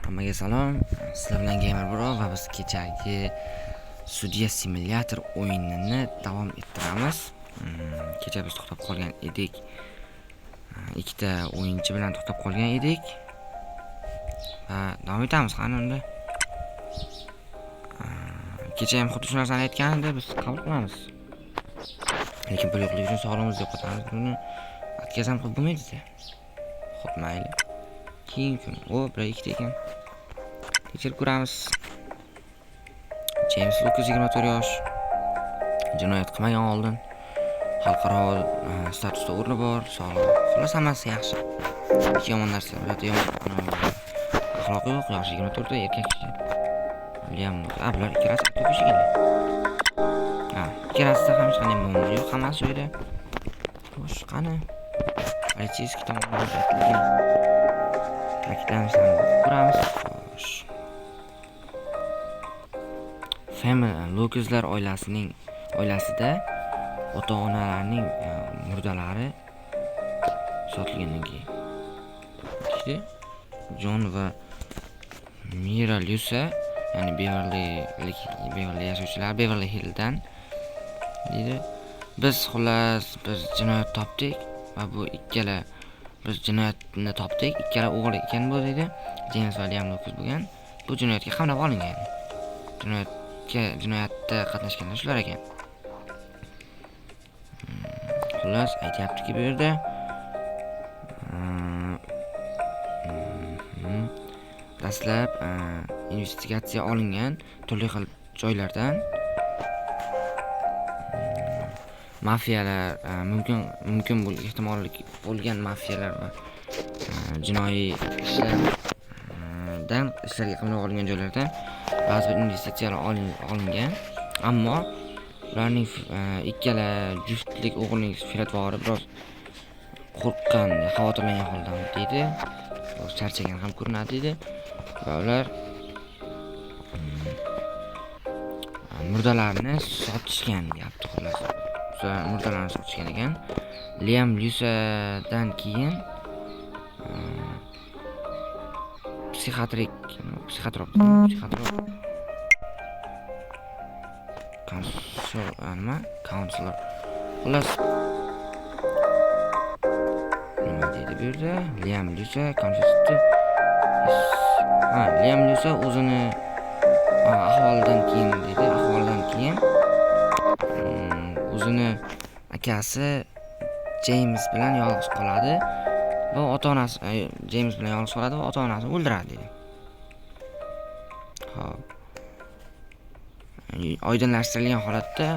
Hammaga salom. Sizlar bilan Gamer Bro va biz kechagi Sudya Simulator o'yinini davom ettiramiz. Kecha biz to'xtab qolgan edik. Ikkita o'yinchi bilan to'xtab qolgan edik. Va davom etamiz qani unda. Kecha ham xuddi shu narsani aytgan edi, biz qabul qilamiz. Lekin pul yo'qligi uchun sog'lig'imizni yo'qotamiz. Buni atkazam qilib bo'lmaydi-da. Xo'p, mayli. Keyin kun. Bir ikkita ekan. Tekshirib ko'ramiz. James Lucas 24 yosh. Jinoyat qilmagan oldin. Xalqaro statusda o'rni bor, sog'lig'i. Xullas hammasi yaxshi. Hech yomon narsa, birorta yomon axloqi yo'q, yoshi 24 da erkak kishi. Liam, bular ikkalasi to'pish ekan. Ikkalasida ham hech qanday muammo yo'q, hammasi joyida. Xo'sh, qani? Politsiyaskiy tomonidan aytilgan ta'kidlanishlarni ko'ramiz. Xo'sh. Lucaslar oilasida ota-onalarning murdalari sotilgandan keyin işte John va Mira Lusa, ya'ni Beverly yashovchilar Beverly Hilldan deydi. Biz jinoyat topdik va bu ikkala biz jinoyatni topdik. Ikkala o'g'il ekan bu deydi. James va Liam Lucas bo'lgan. Bu jinoyatga qamrab olingan. Jinoyatda qatnashganlar shular ekan. Xullas, aytayaptiki bu yerda dastlab investigatsiya olingan turli xil joylardan mafiyalar, mumkin ehtimollik bo'lgan mafiyalar va jinoiy ishlarga qamrab olingan joylardan ba'zi bir investitsiyalar olingan, ammo ularning ikkala juftlik o'g'ilning fe'l-atvori biroz qo'rqqan, xavotirlangan holda deydi. Charchagan ham ko'rinadi deydi. Va ular murdalarni sotishgan deyapti. Xullas, murdalarni sotishgan ekan. Liam Lusadan keyin psixiatrok counselor. Xullas, nima deydi bu yerda? Liam Lusa Liam Lusa o'zini ahvolidan keyin o'zini akasi James bilan yolg'iz qoladi va ota-onasini o'ldiradi deydi. Oydinlashtirilgan holatda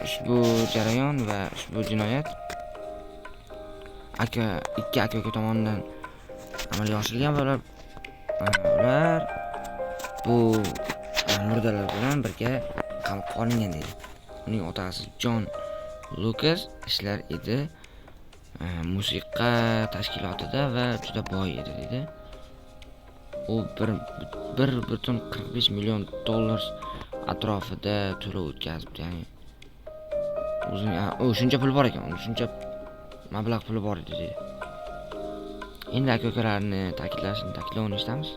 ushbu jarayon va ushbu jinoyat ikki aka-uka tomonidan amalga oshirilgan va ular bu murdalar bilan birga qamoqqa olingan deydi. Uning otasi John Lucas ishlar edi musiqa tashkilotida va juda boy edi deydi. U 1.45 million dollar atrofida to'lov o'tkazibdi, ya'ni shuncha pul bor ekan, shuncha mablag' puli bor edi deydi. Endi aka-ukalarni ta'kidlovini eshitamiz.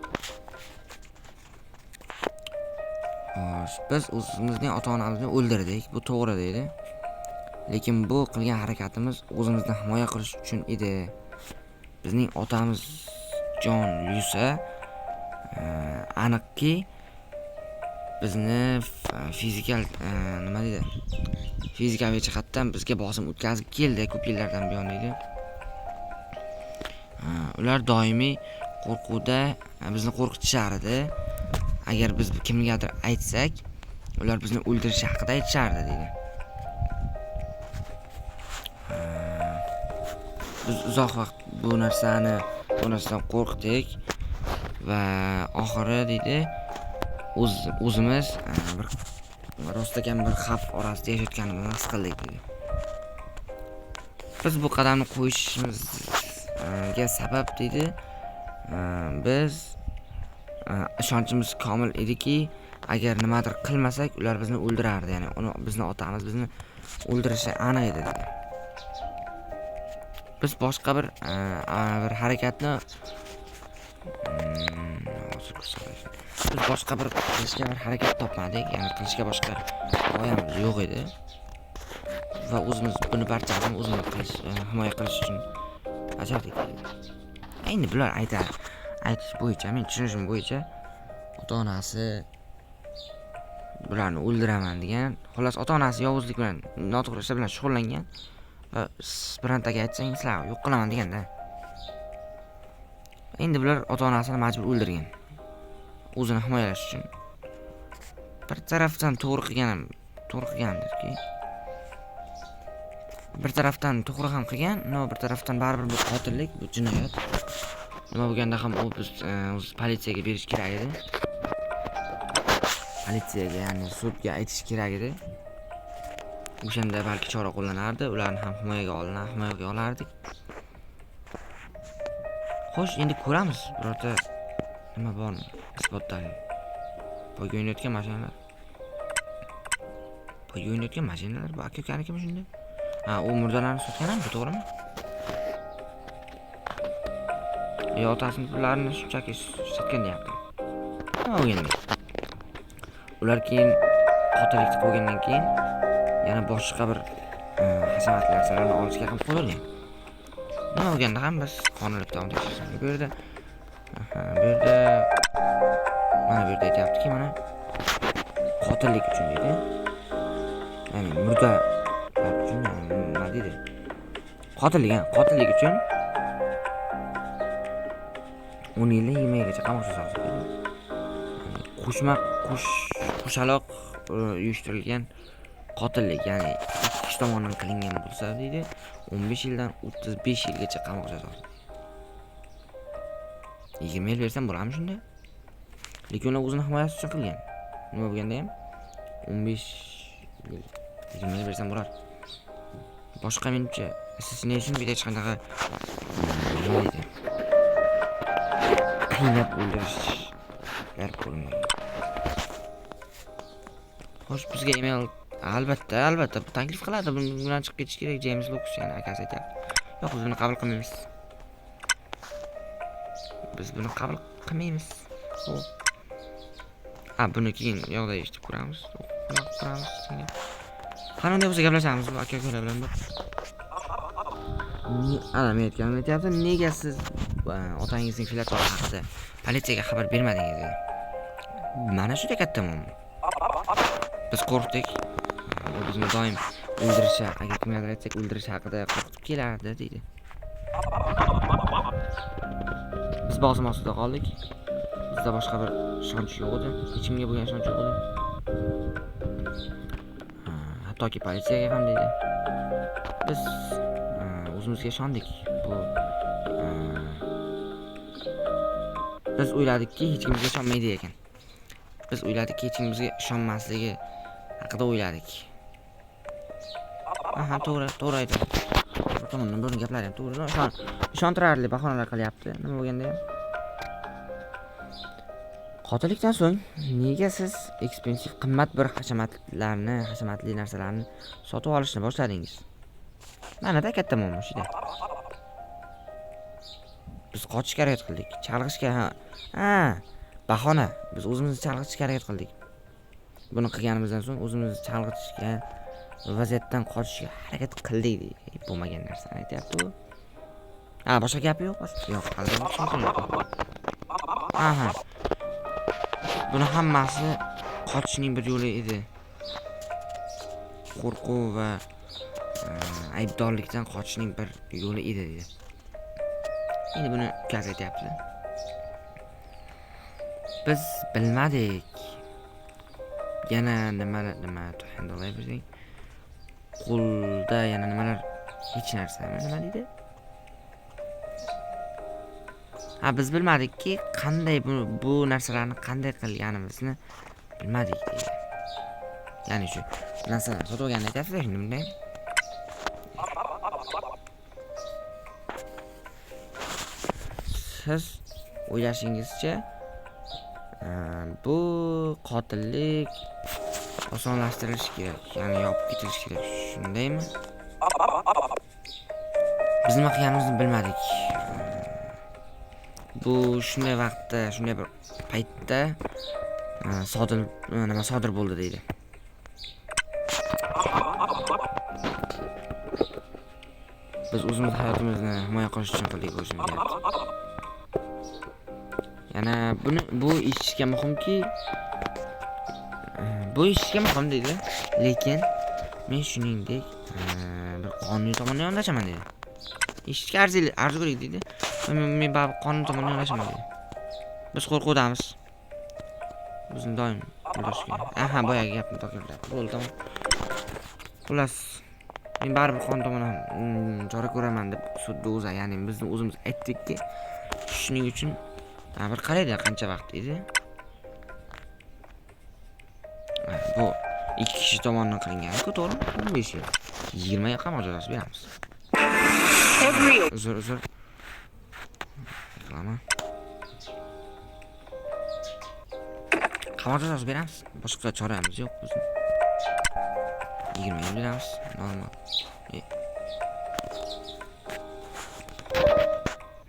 Biz o'zimizning ota-onamizni o'ldirdik, bu to'g'ri deydi. Lekin bu qilgan harakatimiz o'zimizni himoya qilish uchun edi. Bizning otamiz John Lusa aniqki bizni fizikaviy jihatdan bizga bosim o'tkazib keldi ko'p yillardan buyon deydi. Ular doimiy qo'rquvda bizni qo'rqitishardi. Agar biz kimgadir aytsak, ular bizni o'ldirishi haqida aytishardi deydi. Biz uzoq vaqt bu narsadan qo'rqdik va oxiri deydi o'zimiz bir rostlagan bir xavf orasida yashayotganimizni his qildik deydi. Biz bu qadamni qo'yishimizga sabab deydi, biz ishonchimiz komil ediki, agar nimadir qilmasak ular bizni o'ldirardi, ya'ni bizni otamiz bizni o'ldirishi aniq edi dedi. Biz boshqa bir harakatni Biz boshqa bir qilishga bir harakat topmadik, ya'ni qilishga boshqa g'oyamiz yo'q edi. Va o'zimiz buni barchasini o'zimiz himoya qilish uchun bajardik. Endi bular aytish bo'yicha, men tushunishim bo'yicha ota-onasi bularni o'ldiraman degan, xolos ota-onasi yovuzlik bilan, noto'g'ri ishlar bilan shug'ullangan va birontaga aytsangiz, sizlar yo'q qilaman deganda. Endi bular ota-onasini majbur o'ldirgan. O'zini himoyalash uchun. Bir tarafdan to'g'ri qilgandirki. Bir tarafdan to'g'ri ham qilgan, bir tarafdan baribir bu qotillik, bu jinoyat. Nima bo'lganda ham u biz politsiyaga berish kerak edi. Politsiyaga, ya'ni sudga aytish kerak edi. O'shanda balki chora qo'llanardi, ularni ham himoyaga olardik. Xo'sh, endi ko'ramiz, birorta nima bormi? Isbotlar. Poyga o'ynayotgan mashinalar. Bu aka-ukanikimi shunda? Ha, u murdalarni sotgan-mi, to'g'rimi? Otasining pullarini shunchaki sotgan deyapti. Nima bo'lganda? Ular keyin qotillikni qo'ygandan keyin yana boshqa bir hashamatli narsalarni olishga ham qo'yilgan. Nima bo'lganda ham biz qonunni davom ettiramiz. Bu yerda mana bu yerda aytayaptiki, mana qotillik uchun deydi. Ya'ni murdalar uchun, nima deydi? Qotillik uchun 10 yildan 20 yilgacha qamoq jazosi. Qo'shaloq uyushtirilgan qotillik, ya'ni ikki kishi tomonidan qilingan bo'lsa deydi, 15 yildan 35 yilgacha qamoq jazosi. 20 yil bersam bo'ladimi shunda? Lekin ular o'zini himoyasi uchun qilgan. Nima bo'lganda ham 15 yil, 20 yil bersam bo'lar. Boshqa menimcha assassination hech qanaqa nima deydi? Qiynab o'ldirishlar ko'rinmaydi. Xo'sh, bizga email albatta taklif qiladi. Bundan chiqib ketish kerak, James Lucas, ya'ni akasi aytadi. Yo'q, biz buni qabul qilmaymiz. Buni keyin yo'qda eshitib ko'ramiz. Qanday bo'lsa gaplashamiz bu aka-ukalar bilan. Men aytayapti, nega siz otangizning fe'l-atvori haqida politsiyaga xabar bermadingiz dedi. Mana shunday katta muammo. Biz qo'rqdik. U bizni doim o'ldirish, agar kimgadir aytsak o'ldirish haqida qo'rqitib kelardi deydi. Biz bosim ostida qoldik. Bizda boshqa bir ishonch yo'q edi. Hech kimga bo'lgan ishonch yo'q edi. Hattoki politsiyaga ham deydi. Biz o'zimizga ishondik. Biz o'yladikki, hech kimga ishonmaydi ekan. Biz o'yladikki, hech kimga ishonmasligi haqida o'yladik. To'g'ri aytadi. Tomondan bo'lgan gaplar ham to'g'ri. Ishontirarli bahonalar qilyapti. Nima bo'lganda ham. Qotillikdan so'ng nega siz expensive, qimmat bir hashamatli narsalarni sotib olishni boshladingiz? Mana-da katta muammo shida. Biz qochishga harakat qildik. Chalg'ishga bahona. Biz o'zimizni chalg'itishga harakat qildik. Buni qilganimizdan so'ng o'zimizni chalg'itishga, vaziyatdan qochishga harakat qildik deydi. Bo'lmagan narsani aytayapti u. Boshqa gap yo'q. Yo'q, albatta tushuntirmayapti. Buni hammasi qochishning bir yo'li edi. Qo'rquv va aybdorlikdan qochishning bir yo'li edi dedi. Endi buni ukasi aytayapti. Biz bilmadik. Yana nima to'xtayverdik. Qo'lda yana nimalar, hech narsa nima deydi? Biz bilmadikki, qanday bu narsalarni qanday qilganimizni bilmadik deydi. Ya'ni shu narsalarni sotib olganini aytasiz endi bunday. Siz o'ylashingizcha bu qotillik osonlashtirilishi kerak, ya'ni yopib ketilishi kerak, shundaymi? Biz nima qilganimizni bilmadik. bu shunday vaqtda, shunday bir paytda sodir bo'ldi deydi. Biz o'zimiz hayotimizni himoya qilish uchun qildik o'zimiz. Yana bu eshitishga muhimki, deydi. Lekin men shuningdek bir qonuniy tomondan yondashaman deydi. Eshitishga arzigulik deydi. Men baribir qonun tomon yondashaman deydi. Biz qo'rquvdamiz. Bizni doim bildirishga. Boyagi gapni takrorlab. Bo'ldi, tamom. Xullas, men baribir qonun tomonidan chora ko'raman deb sudda ya'ni bizni o'zimiz aytdikki, shuning uchun bir qaraydi qancha vaqt edi. Bu ikki kishi tomonidan qilingan-ku, to'g'rimi? 15 yil. 20 yil qamoq jazosi beramiz. Uzr. Reklama. Qamoq jazosi beramiz. Boshqa choramiz yo'q bizning. 20 yil beramiz. Normal.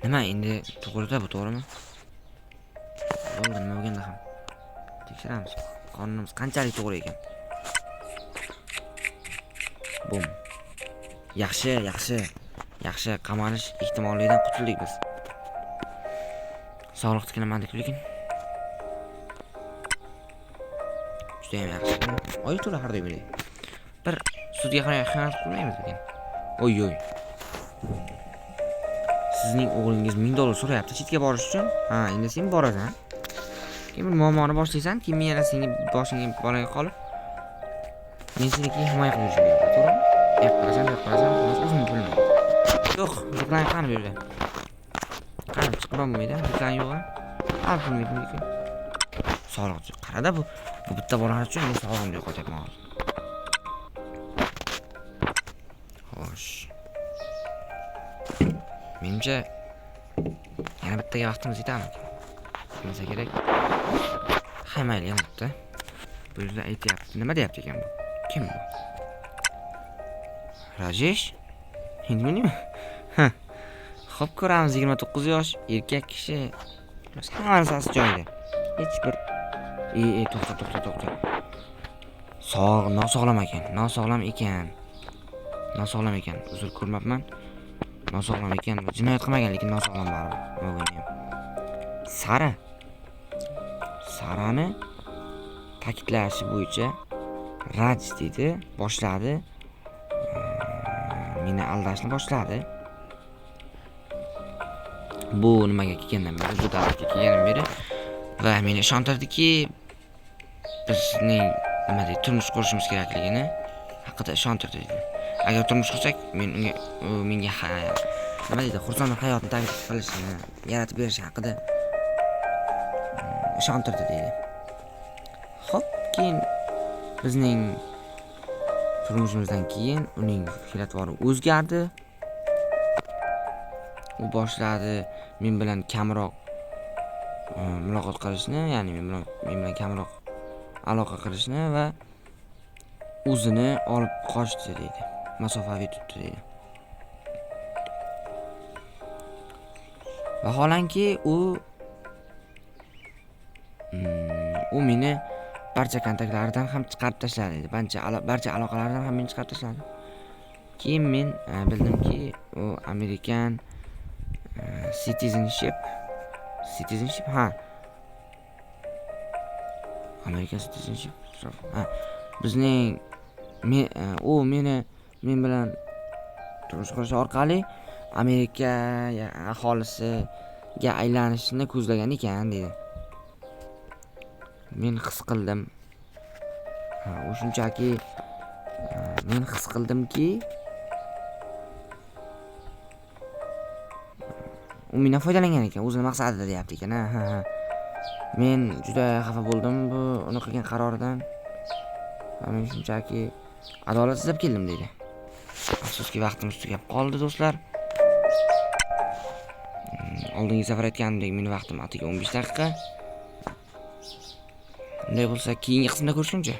Nima endi to'g'rida bu, to'g'rimi? Bo'ldi, nima bo'lganda ham tekshiramiz. Qonunimiz qanchalik to'g'ri ekan. Bum. Yaxshi qamalish ehtimolligidan qutuldik biz. Sog'liq tiklamandik lekin. Juda ham yaxshi. Oy to'la har doim. Bir sudga xiyonat qilmaymiz ekan. Oy. Sizning o'g'lingiz $1000 so'rayapti chetga borish uchun. Endi sen borasan. Keyin bir muammoni boshlaysan, keyin yana senga boshingga bolaga qolib, men seni keyin himoya qilib yurishim kerak, to'g'rimi? Qarasan, o'zim bilmayman. Yo'q, reklama qani bu yerda. Qani chiqib bo'lmaydi, reklama yo'q. Bilmayman. Sog'liq, qarada bu bitta bola uchun men sog'lig'imni yo'qotyapman hozir. Xo'sh. Menimcha yana bittaga vaqtimiz yetadi. Bilsa kerak. Mayli, yamabdi. Bu yerda aytyapti. Nima deyapti ekan bu? Kim bu? Rajesh? Hindmini? Xo'p, ko'ramiz. 29 yosh, erkak kishi. Hammasi joyida. Hech bir to'xta. Nosog'lom ekan. Uzr ko'rmabman. Nosog'lom ekan. Jinoyat qilmagan, lekin nosog'lom baribir. Sarani ta'kidlashi bo'yicha Raj dedi, boshladi. Meni aldashni boshladi. Bu nimaga kelgandan beri, bu davrga kelgandan beri va meni ishontirdiki, bizning turmush qurishimiz kerakligini haqida ishontirdi dedi. Agar turmush qursak, menga xursand hayotni taklif qilishini, yaratib berish haqida ishontirdi deydi. Xo'p, keyin bizning turmushimizdan keyin uning fe'l-atvori o'zgardi. U boshladi men bilan kamroq muloqot qilishni, ya'ni men bilan kamroq aloqa qilishni va o'zini olib qochdi deydi. Masofaviy tutdi deydi. Vaholanki u meni barcha kontaktlaridan ham chiqarib tashladi dedi. Barcha aloqalardan ham meni chiqarib tashladi. Keyin men bildimki, u American citizenship, American citizenship. Bizning u men bilan turmush qurish orqali Amerika aholisiga aylanishni ko'zlagan ekan dedi. Men his qildim. U shunchaki men his qildimki, u mendan foydalangan ekan, o'zini maqsadida deyapti ekan. Men juda xafa bo'ldim bu uni qilgan qaroridan. Men shunchaki adolat izlab keldim deydi. Afsuski vaqtimiz tugab qoldi do'stlar. Oldingi safar aytganimdek, meni vaqtim atiga 15 daqiqa. Bunday bo'lsa, keyingi qismda ko'rishguncha.